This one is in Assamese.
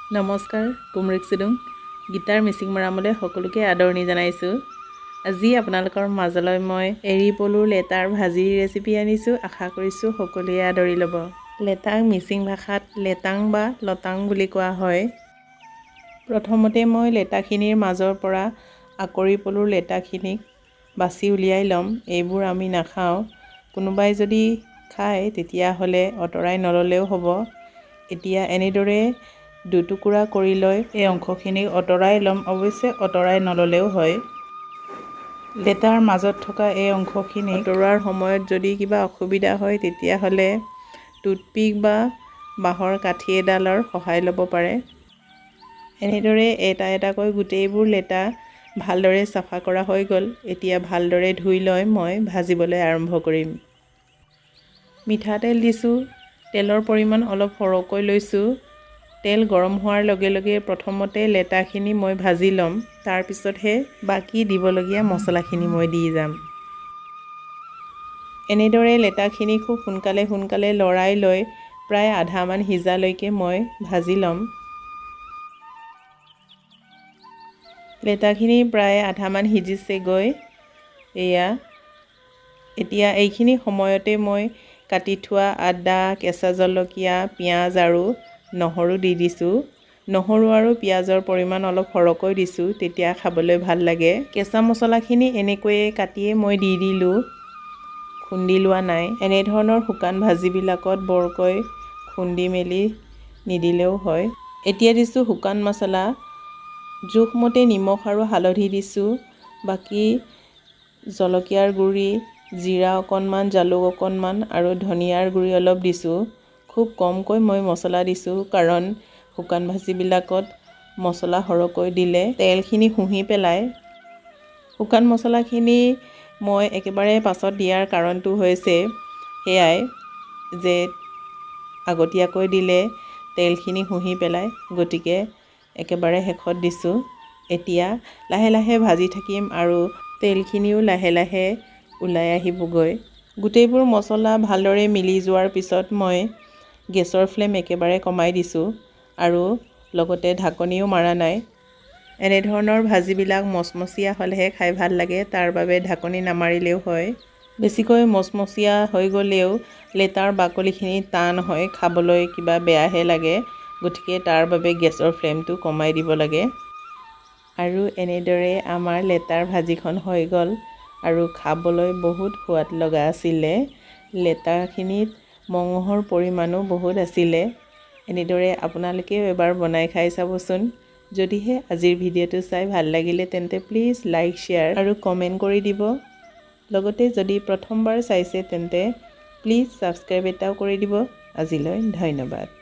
নমস্কাৰ, কুমৰিক চিডুং গীটাৰ মিচিং মৰামলৈ সকলোকে আদৰণি জনাইছোঁ। আজি আপোনালোকৰ মাজলৈ মই এৰী পলুৰ লেটাৰ ভাজিৰ ৰেচিপি আনিছোঁ। আশা কৰিছোঁ সকলোৱে আদৰি ল'ব। লেটাক মিচিং ভাষাত লেটাং বা লটাং বুলি কোৱা হয়। প্ৰথমতে মই লেটাখিনিৰ মাজৰ পৰা আকৰি পলুৰ লেটাখিনিক বাছি উলিয়াই ল'ম। এইবোৰ আমি নাখাওঁ। কোনোবাই যদি খায় তেতিয়াহ'লে আঁতৰাই নল'লেও হ'ব। এতিয়া এনেদৰে দুটুকুৰা কৰি লৈ এই অংশখিনি আঁতৰাই ল'ম। অৱশ্যে আঁতৰাই নল'লেও হয়। লেটাৰ মাজত থকা এই অংশখিনি আঁতৰোৱাৰ সময়ত যদি কিবা অসুবিধা হয় তেতিয়াহ'লে টুথপিক বা বাঁহৰ কাঠি এডালৰ সহায় ল'ব পাৰে। এনেদৰে এটা এটাকৈ গোটেইবোৰ লেটা ভালদৰে চাফা কৰা হৈ গ'ল। এতিয়া ভালদৰে ধুই লৈ মই ভাজিবলৈ আৰম্ভ কৰিম। মিঠাতেল দিছোঁ। তেলৰ পৰিমাণ অলপ সৰহকৈ লৈছোঁ। তেল গৰম হোৱাৰ লগে লগে প্ৰথমতে লেটাখিনি মই ভাজি ল'ম। তাৰপিছতহে বাকী দিবলগীয়া মছলাখিনি মই দি যাম। এনেদৰে লেটাখিনি খুব সোনকালে লৰাই লৈ প্ৰায় আধামান সিজালৈকে মই ভাজি ল'ম। লেটাখিনি প্ৰায় আধামান সিজিছেগৈ। এতিয়া এইখিনি সময়তে মই কাটি থোৱা আদা, কেঁচা জলকীয়া, পিঁয়াজ আৰু নহৰু দি দিছোঁ। নহৰু আৰু পিঁয়াজৰ পৰিমাণ অলপ সৰহকৈ দিছোঁ, তেতিয়া খাবলৈ ভাল লাগে। কেঁচা মছলাখিনি এনেকৈয়ে কাটিয়ে মই দি দিলোঁ, খুন্দি লোৱা নাই। এনেধৰণৰ শুকান ভাজিবিলাকত বৰকৈ খুন্দি মেলি নিদিলেও হয়। এতিয়া দিছোঁ শুকান মছলা। জোখমতে নিমখ আৰু হালধি দিছোঁ। বাকী জলকীয়াৰ গুড়ি, জিৰা অকণমান, জালুক অকণমান আৰু ধনিয়াৰ গুড়ি অলপ দিছোঁ। খুব কমকৈ মই মছলা দিছোঁ, কাৰণ শুকান ভাজিবিলাকত মছলা সৰহকৈ দিলে তেলখিনি শুহি পেলায়। শুকান মছলাখিনি মই একেবাৰে পাছত দিয়াৰ কাৰণটো হৈছে সেয়াই যে আগতীয়াকৈ দিলে তেলখিনি শুহি পেলায়, গতিকে একেবাৰে শেষত দিছোঁ। এতিয়া লাহে লাহে ভাজি থাকিম আৰু তেলখিনিও লাহে লাহে ওলাই আহিবগৈ। গোটেইবোৰ মছলা ভালদৰে মিলি যোৱাৰ পিছত মই গেছৰ ফ্লেম একেবাৰে কমাই দিছোঁ আৰু লগতে ঢাকনিও মাৰা নাই। এনেধৰণৰ ভাজিবিলাক মচমচীয়া হ'লেহে খাই ভাল লাগে, তাৰ বাবে ঢাকনি নামাৰিলেও হয়। বেছিকৈ মচমচীয়া হৈ গ'লেও লেটাৰ বাকলিখিনি টান হয়, খাবলৈ কিবা বেয়াহে লাগে। গতিকে তাৰ বাবে গেছৰ ফ্লেমটো কমাই দিব লাগে। আৰু এনেদৰে আমাৰ লেটাৰ ভাজিখন হৈ গ'ল আৰু খাবলৈ বহুত সোৱাদ লগা আছিলে। লেটাৰখিনিত মঙহৰ পৰিমাণো বহুত আছিলে। এনেদৰে আপোনালোকেও এবাৰ বনাই খাই চাবচোন। যদিহে আজিৰ ভিডিঅ'টো চাই ভাল লাগিলে তেন্তে প্লিজ লাইক, শ্বেয়াৰ আৰু কমেণ্ট কৰি দিব। লগতে যদি প্ৰথমবাৰ চাইছে তেন্তে প্লিজ ছাবস্ক্ৰাইব এটাও কৰি দিব। আজিলৈ ধন্যবাদ।